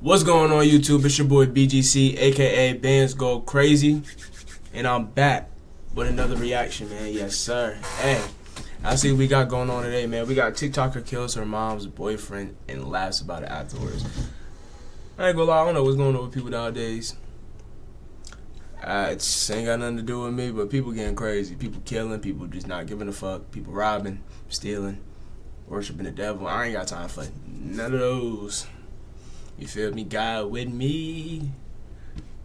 What's going on YouTube? It's your boy BGC, aka Bands Go Crazy, and I'm back with another reaction, man. Yes sir. Hey, I see what we got going on today, man. We got TikToker kills her mom's boyfriend and laughs about it afterwards. I ain't gonna lie, I don't know what's going on with people nowadays. It just ain't got nothing to do with me, but people getting crazy. People killing, people just not giving a fuck, people robbing, stealing, worshiping the devil. I ain't got time for none of those. You feel me? God with me.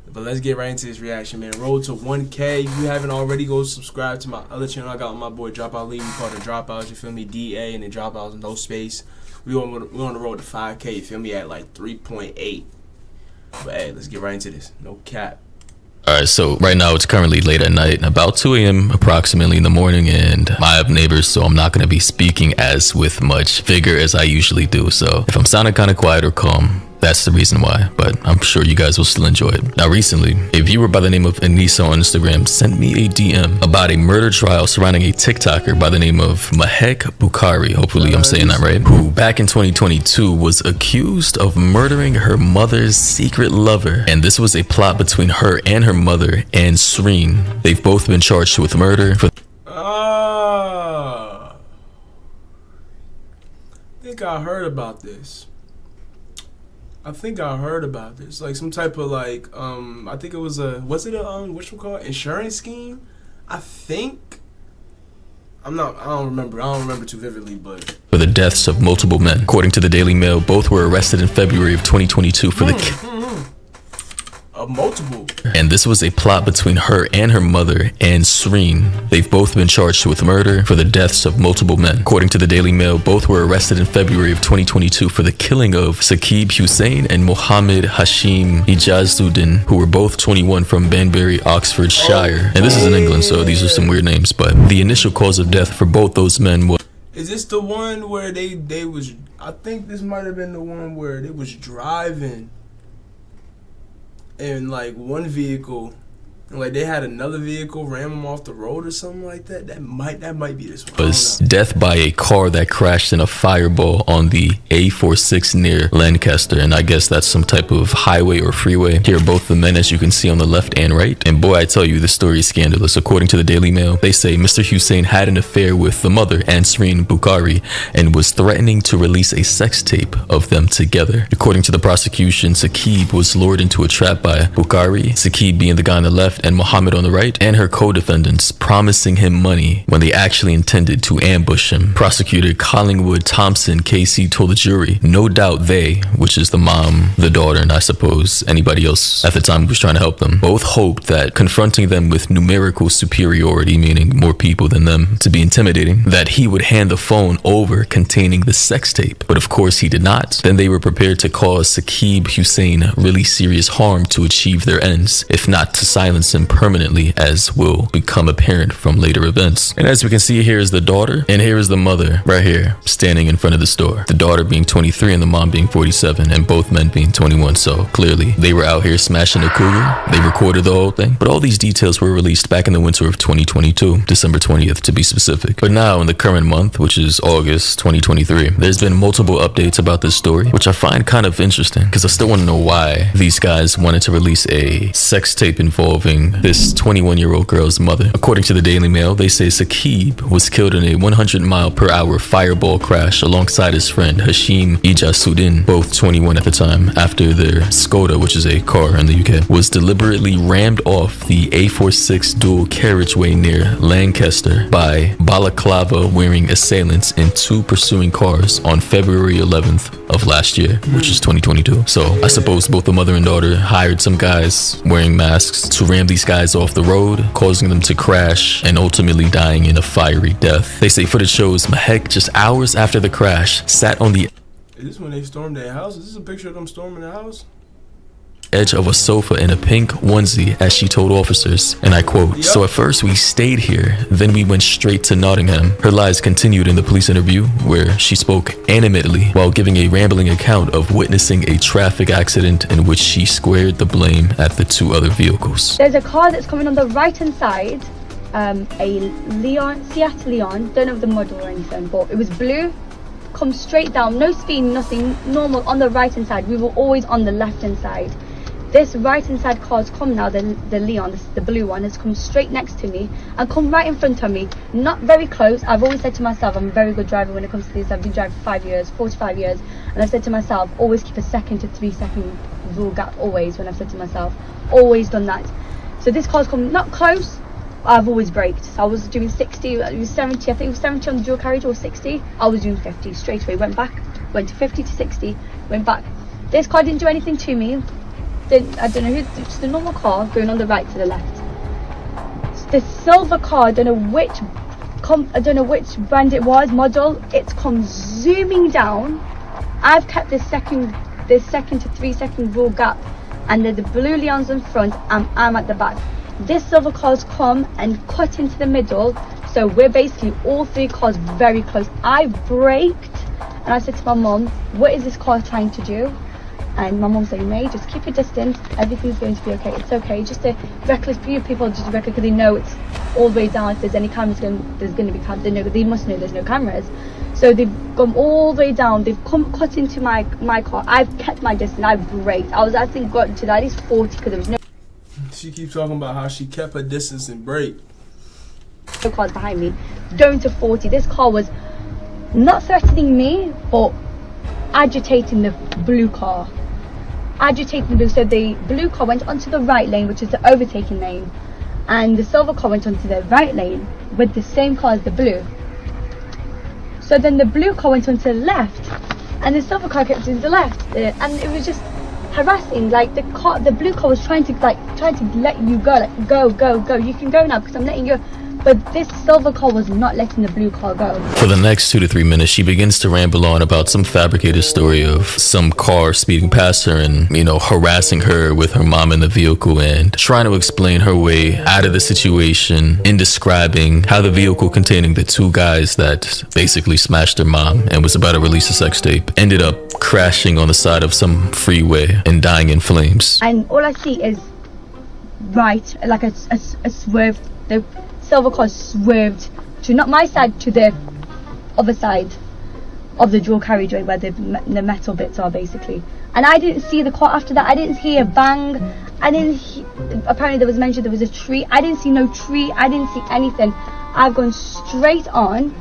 But let's get right into this reaction, man. Roll to 1K. If you haven't already, go subscribe to my other channel. I got my boy Dropout Lee. We call it Dropouts. You feel me? DA and then Dropouts, no space. We on the road to 5K. You feel me? At like 3.8. But hey, let's get right into this. No cap. Alright, so right now it's currently late at night, about 2 a.m. approximately in the morning, and I have neighbors, so I'm not going to be speaking as with much vigor as I usually do. So if I'm sounding kind of quiet or calm, that's the reason why, but I'm sure you guys will still enjoy it. Now recently, a viewer by the name of Anissa on Instagram sent me a DM about a murder trial surrounding a TikToker by the name of Mehek Bukhari, hopefully I'm saying that right, who back in 2022 was accused of murdering her mother's secret lover. And this was a plot between her and her mother and Sreen. They've both been charged with murder for I think I heard about this. Like some type of like I think it was a insurance scheme? I think I don't remember too vividly, but for the deaths of multiple men. According to the Daily Mail, both were arrested in February of 2022 for multiple. And this was a plot between her and her mother and Sreen. They've both been charged with murder for the deaths of multiple men. According to the Daily Mail, both were arrested in February of 2022 for the killing of Saqib Hussain and Mohammed Hashim Ijazuddin, who were both 21 from Banbury, Oxfordshire. And this is in England, so these are some weird names, but the initial cause of death for both those men was... Is this the one where they was, I think this might have been the one where they was driving in like one vehicle, and like they had another vehicle ram them off the road or something like that. That might be this one. Was death by a car that crashed in a fireball on the A46 near Lancaster, and I guess that's some type of highway or freeway. Here are both the men, as you can see on the left and right, and boy, I tell you, this story is scandalous. According to the Daily Mail, they say Mr. Hussain had an affair with the mother, Sreen Bukhari, and was threatening to release a sex tape of them together. According to the prosecution, Saqib was lured into a trap by Bukhari, Saqib being the guy on the left and Mohammed on the right, and her co-defendants, promising him money when they actually intended to ambush him. Prosecutor Collingwood Thompson KC told the jury, no doubt they, which is the mom, the daughter, and I suppose anybody else at the time who was trying to help them, both hoped that confronting them with numerical superiority, meaning more people than them, to be intimidating, that he would hand the phone over containing the sex tape. But of course he did not. Then they were prepared to cause Saqib Hussain really serious harm to achieve their ends, if not to silence him permanently, as will become apparent from later events. And as we can see, here is the daughter, and here is the mother right here standing in front of the store. The daughter being 23 and the mom being 47, and both men being 21. So clearly they were out here smashing a cougar. They recorded the whole thing, but all these details were released back in the winter of 2022, December 20th to be specific. But now in the current month, which is August 2023, there's been multiple updates about this story, which I find kind of interesting because I still want to know why these guys wanted to release a sex tape involving this 21-year-old girl's mother. According to the Daily Mail, they say Saqib was killed in a 100-mile-per-hour fireball crash alongside his friend Hashim Ijazuddin, both 21 at the time, after their Skoda, which is a car in the UK, was deliberately rammed off the A46 dual carriageway near Lancaster by balaclava-wearing assailants in two pursuing cars on February 11th of last year, which is 2022. So I suppose both the mother and daughter hired some guys wearing masks to ram these guys off the road, causing them to crash and ultimately dying in a fiery death. They say footage shows Mehek, just hours after the crash, sat on the Is this when they stormed their house? Is this a picture of them storming the house? edge of a sofa in a pink onesie, as she told officers, and I quote, "So at first we stayed here, then we went straight to Nottingham." Her lies continued in the police interview, where she spoke animatedly while giving a rambling account of witnessing a traffic accident in which she squared the blame at the two other vehicles. There's a car that's coming on the right hand side, a Seat Leon, don't have the model or anything, but it was blue, come straight down, no speed, nothing, normal, on the right hand side. We were always on the left hand side. This right hand side car's come now, the Leon, the blue one, has come straight next to me and come right in front of me, not very close. I've always said to myself, I'm a very good driver when it comes to this. I've been driving for 5 years, 45 years, and I've said to myself, always keep a 2 to 3 second rule gap, always, when I've said to myself, always done that. So this car's come not close, I've always braked. So I was doing 60, it was 70, I think it was 70 on the dual carriage or 60, I was doing 50 straight away, went back, went to 50 to 60, went back. This car didn't do anything to me. I don't know who, just a normal car going on the right to the left. The silver car, I don't know which brand it was, model. It's come zooming down. I've kept this 2 to 3 second rule gap, and the blue Leon's in front. I'm at the back. This silver car's come and cut into the middle, so we're basically all 3 cars very close. I braked and I said to my mum, "What is this car trying to do?" And my mum said, "May, just keep your distance, everything's going to be okay, it's okay." Just a reckless few people, just reckless because they know it's all the way down. If there's any cameras, there's going to be cameras. They must know there's no cameras. So they've gone all the way down, they've come cut into my car. I've kept my distance, I braked. I think got to at least 40 because there was no She keeps talking about how she kept her distance and braked. cars behind me. Going to 40, this car was not threatening me, but agitating the blue car. So the blue car went onto the right lane, which is the overtaking lane, and the silver car went onto the right lane with the same car as the blue. So then the blue car went onto the left, and the silver car kept to the left, and it was just harassing. Like the blue car was trying to let you go, like go, you can go now because I'm letting you. But this silver car was not letting the blue car go. For the next 2 to 3 minutes, she begins to ramble on about some fabricated story of some car speeding past her and, harassing her with her mom in the vehicle and trying to explain her way out of the situation in describing how the vehicle containing the 2 guys that basically smashed her mom and was about to release a sex tape ended up crashing on the side of some freeway and dying in flames. And all I see is right, like a swerve. The silver car swerved to not my side, to the other side of the dual carriageway where the metal bits are basically. And I didn't see the car after that. I didn't hear a bang. Apparently there was mentioned there was a tree. I didn't see no tree. I didn't see anything. I've gone straight on.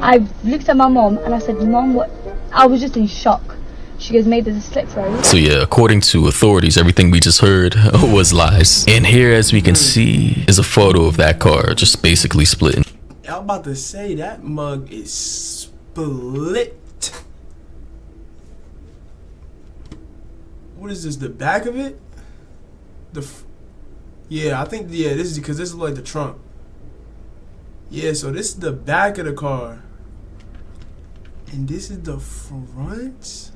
I looked at my mom and I said, "Mom, what?" I was just in shock. She goes, "Maybe there's a slip road." So yeah, according to authorities, everything we just heard was lies. And here, as we can see, is a photo of that car just basically splitting. I'm about to say that mug is split. What is this? The back of it? Yeah, I think this is because this is like the trunk. Yeah, so this is the back of the car, and this is the front.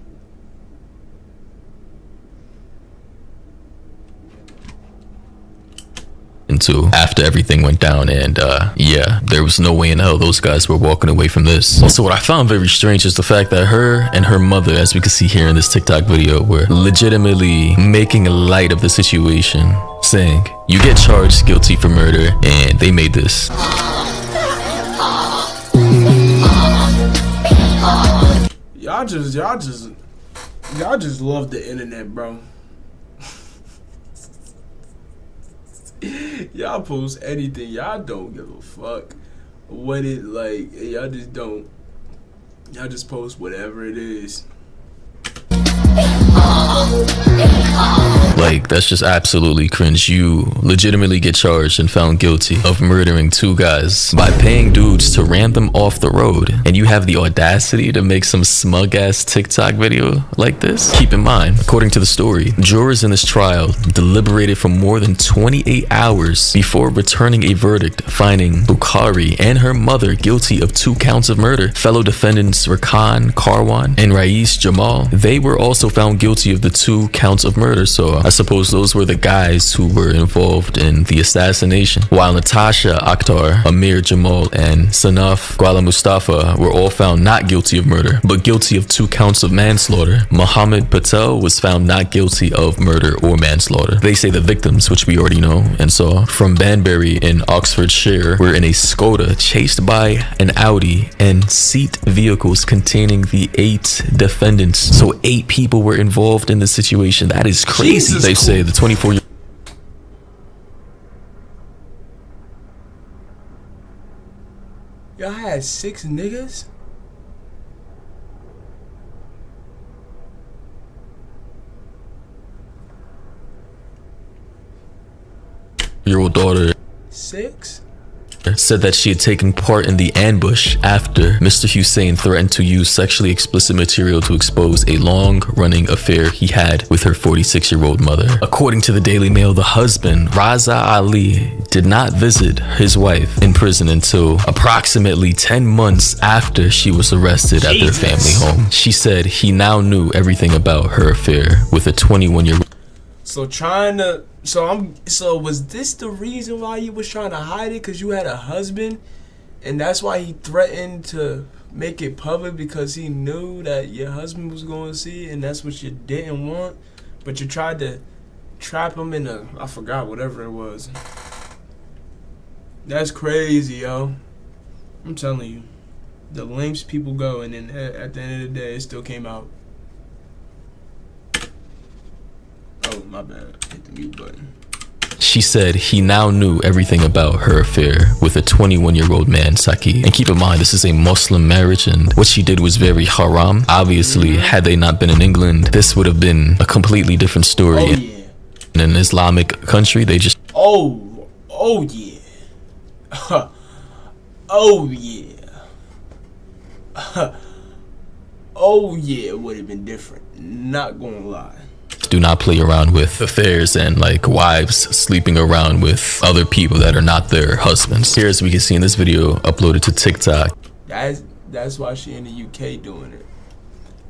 Into after everything went down, and yeah, there was no way in hell those guys were walking away from this. Also, what I found very strange is the fact that her and her mother, as we can see here in this TikTok video, were legitimately making light of the situation, saying, "You get charged guilty for murder," and they made this. Y'all just love the internet, bro. Y'all post anything. Y'all don't give a fuck what it like. Y'all just don't. Y'all just post whatever it is. Like, that's just absolutely cringe. You legitimately get charged and found guilty of murdering 2 guys by paying dudes to ram them off the road, and you have the audacity to make some smug ass TikTok video like this? Keep in mind, according to the story, jurors in this trial deliberated for more than 28 hours before returning a verdict finding Bukhari and her mother guilty of 2 counts of murder. Fellow defendants Rakan Karwan and Rais Jamal, they were also found guilty of the 2 counts of murder. So suppose those were the guys who were involved in the assassination. While Natasha Akhtar, Amir Jamal, and Sanaf Gwala Mustafa were all found not guilty of murder, but guilty of 2 counts of manslaughter. Mohammed Patel was found not guilty of murder or manslaughter. They say the victims, which we already know and saw, from Banbury in Oxfordshire, were in a Skoda chased by an Audi and seat vehicles containing the 8 defendants. So 8 people were involved in the situation. That is crazy. Jesus They say the 24-year Y'all had 6 niggas? old daughter 6? said that she had taken part in the ambush after Mr. Hussein threatened to use sexually explicit material to expose a long-running affair he had with her 46-year-old mother. According to the Daily Mail, the husband, Raza Ali, did not visit his wife in prison until approximately 10 months after she was arrested at their family home. She said he now knew everything about her affair with a 21-year-old. So was this the reason why you was trying to hide it? Because you had a husband, and that's why he threatened to make it public, because he knew that your husband was going to see it, and that's what you didn't want. But you tried to trap him in I forgot, whatever it was. That's crazy, yo. I'm telling you, the lengths people go, and then at the end of the day, it still came out. Oh, my bad. Hit the mute button. She said he now knew everything about her affair with a 21-year-old man, Saki. And keep in mind, this is a Muslim marriage, and what she did was very haram. Obviously, had they not been in England, this would have been a completely different story. Oh, yeah. In an Islamic country, they just... Oh yeah. Oh yeah. Oh yeah, it would have been different. Not gonna lie. do not play around with affairs and like wives sleeping around with other people that are not their husbands. Here, as we can see in this video uploaded to TikTok. That's why she in the UK doing it.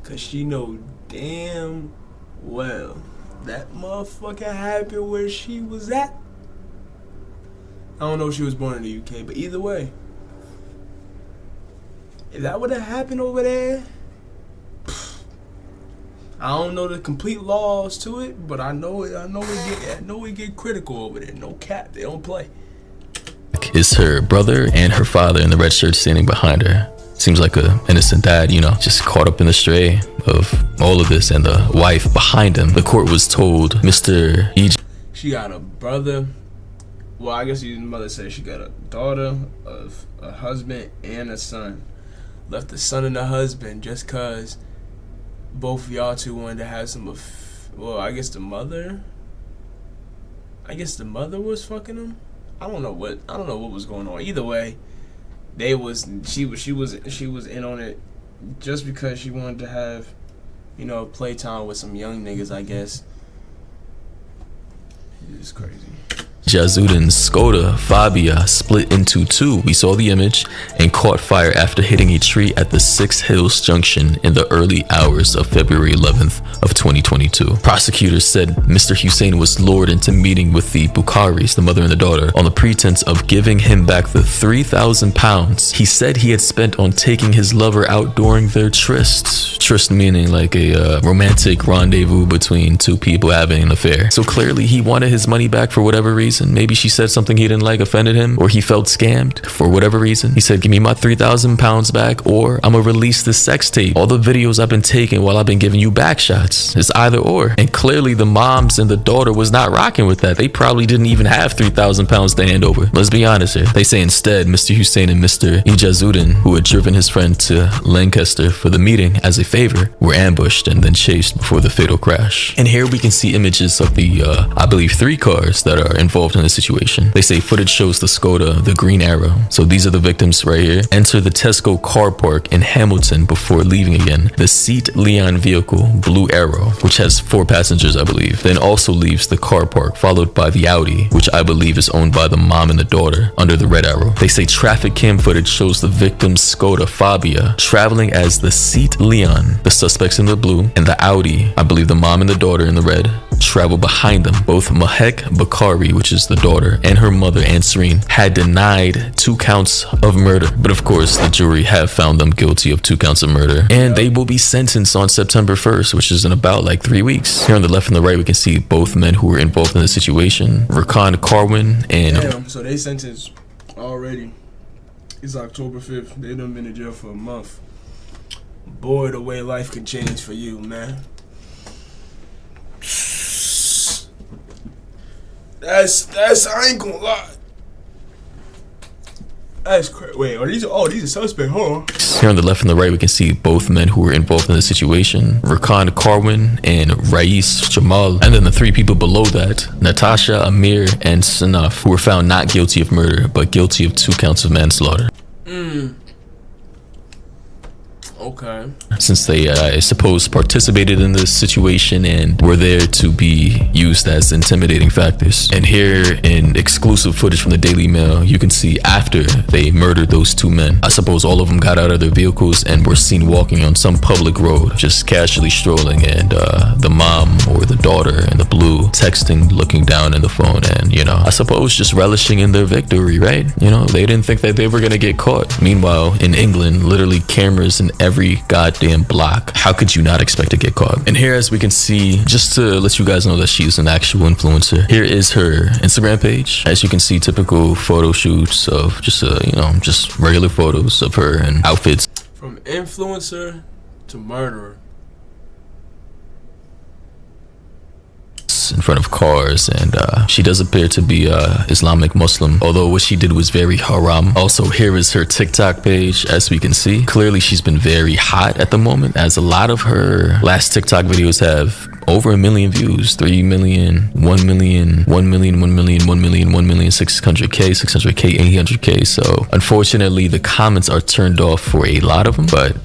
Cause she know damn well that motherfucker happened where she was at. I don't know if she was born in the UK, but either way, if that would have happened over there, I don't know the complete laws to it, but I know it get critical over there. No cap, they don't play. Is her brother and her father in the red shirt standing behind her. Seems like a innocent dad, you know, just caught up in the stray of all of this, and the wife behind him. The court was told Mr. E. She got a brother. Well, I guess your mother said she got a daughter, a husband, and a son. Left the son and the husband just cause both of y'all two wanted to have some. Well, I guess the mother was fucking him. I don't know what was going on. Either way, she was in on it just because she wanted to have, you know, playtime with some young niggas, I guess. It's crazy. Jazuddin's Skoda Fabia split into two. We saw the image, and caught fire after hitting a tree at the Six Hills Junction in the early hours of February 11th of 2022. Prosecutors said Mr. Hussein was lured into meeting with the Bukharis, the mother and the daughter, on the pretense of giving him back the £3,000 he said he had spent on taking his lover out during their tryst. Tryst meaning like a romantic rendezvous between two people having an affair. So clearly he wanted his money back for whatever reason. Maybe she said something he didn't like, offended him, or he felt scammed for whatever reason. He said, give me my £3,000 back, or I'm gonna release this sex tape. All the videos I've been taking while I've been giving you back shots. It's either or. And clearly the moms and the daughter was not rocking with that. They probably didn't even have £3,000 to hand over. Let's be honest here. They say instead Mr. Hussein and Mr. Ijazuddin, who had driven his friend to Lancaster for the meeting as a favor, were ambushed and then chased before the fatal crash. And here we can see images of the I believe 3 cars that are involved in the situation. They say footage shows the Skoda, the green arrow. So these are the victims right here. Enter the Tesco car park in Hamilton before leaving again. The Seat Leon vehicle, blue arrow, which has 4 passengers, I believe, then also leaves the car park, followed by the Audi, which I believe is owned by the mom and the daughter, under the red arrow. They say traffic cam footage shows the victim's Skoda Fabia traveling as the Seat Leon, the suspects in the blue, and the Audi, I believe the mom and the daughter in the red, traveled behind them. Both Mahek Bakari, which is the daughter, and her mother Ansarine had denied 2 counts of murder. But of course, the jury have found them guilty of 2 counts of murder. And they will be sentenced on September 1st, which is in about like 3 weeks. Here on the left and the right, we can see both men who were involved in the situation. Rakan Carwin and... Damn, so they sentenced already. It's October 5th. They done been in jail for a month. Boy, the way life can change for you, man. That's I ain't gonna lie. That's crazy. Wait, these are suspects, huh? Here on the left and the right, we can see both men who were involved in the situation. Rakan Carwin and Rais Jamal. And then the 3 people below that, Natasha, Amir, and Sanaf, who were found not guilty of murder, but guilty of 2 counts of manslaughter. Okay. Since they, I suppose, participated in this situation and were there to be used as intimidating factors. And here in exclusive footage from the Daily Mail, you can see after they murdered those 2 men, I suppose all of them got out of their vehicles and were seen walking on some public road, just casually strolling, and the mom or the daughter in the blue texting, looking down in the phone, and, you know, I suppose just relishing in their victory, right? You know, they didn't think that they were gonna get caught. Meanwhile, in England, literally cameras in every goddamn block. How could you not expect to get caught? And here, as we can see, just to let you guys know that she's an actual influencer, here is her Instagram page. As you can see, typical photo shoots of just you know, just regular photos of her and outfits. From influencer to murderer. In front of cars, and she does appear to be Islamic Muslim, although what she did was very haram. Also, here is her TikTok page. As we can see, clearly she's been very hot at the moment, as a lot of her last TikTok videos have over 1 million views, 3 million, 1 million, 1 million, 1 million, 1 million, 1 million, 600k, 600k, 800k. So unfortunately, the comments are turned off for a lot of them, but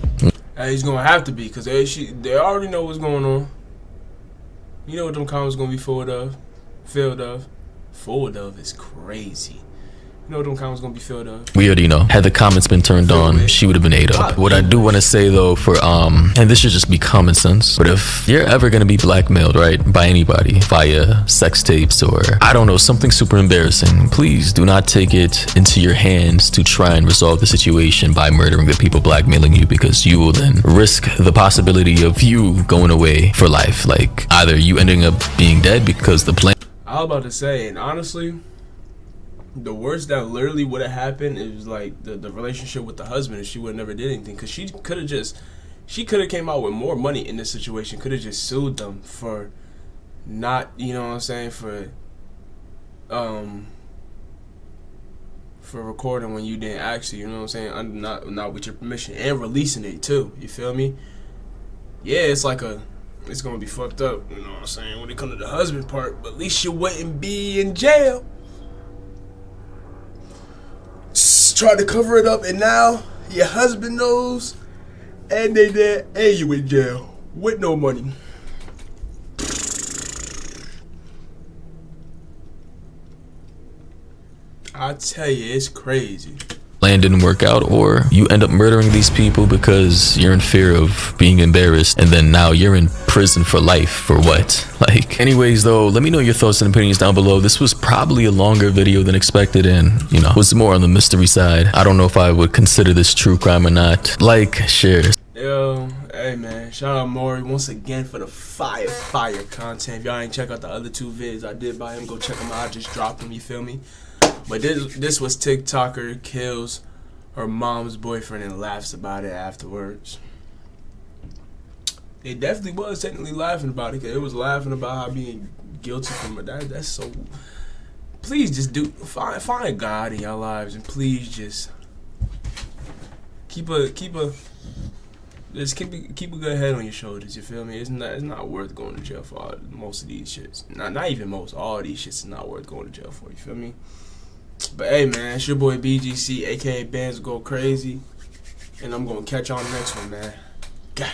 He's gonna have to be, because they already know what's going on. You know what them comments gonna be full of? Full of is crazy. You know what them comments gonna be filled of? we already know. Had the comments been turned on, she would have been ate up. What I do want to say though, for and this should just be common sense, but if you're ever gonna be blackmailed, right, by anybody via sex tapes or I don't know, something super embarrassing, please do not take it into your hands to try and resolve the situation by murdering the people blackmailing you, because you will then risk the possibility of you going away for life, like either you ending up being dead because the plan. I was about to say, and honestly, the worst that literally would have happened is like the relationship with the husband, if she would have never did anything, because she could have came out with more money in this situation, could have just sued them for not, you know what I'm saying, for recording when you didn't actually, you know what I'm saying, not with your permission, and releasing it too, you feel me? Yeah, it's gonna be fucked up, you know what I'm saying, when it comes to the husband part, but at least you wouldn't be in jail. Tried to cover it up, and now your husband knows, and they dead, and you in jail with no money. I tell you, it's crazy. Plan didn't work out, or you end up murdering these people because you're in fear of being embarrassed, and then now you're in prison for life for what? Like, anyways though, let me know your thoughts and opinions down below. This was probably a longer video than expected, and you know, was more on the mystery side. I don't know if I would consider this true crime or not. Like, share. Yo, hey man, shout out Maury once again for the fire content. If y'all ain't check out the other 2 vids I did by him, go check them out. I just dropped them, you feel me? But this was TikToker kills her mom's boyfriend and laughs about it afterwards. It definitely was technically laughing about it, because it was laughing about how being guilty from her. That's so. Please just find God in your lives, and please just keep a good head on your shoulders. You feel me? It's not worth going to jail for most of these shits. Not even most. All of these shits is not worth going to jail for. You feel me? But hey man, it's your boy BGC, aka Bands Go Crazy, and I'm gonna catch y'all on the next one, man. God.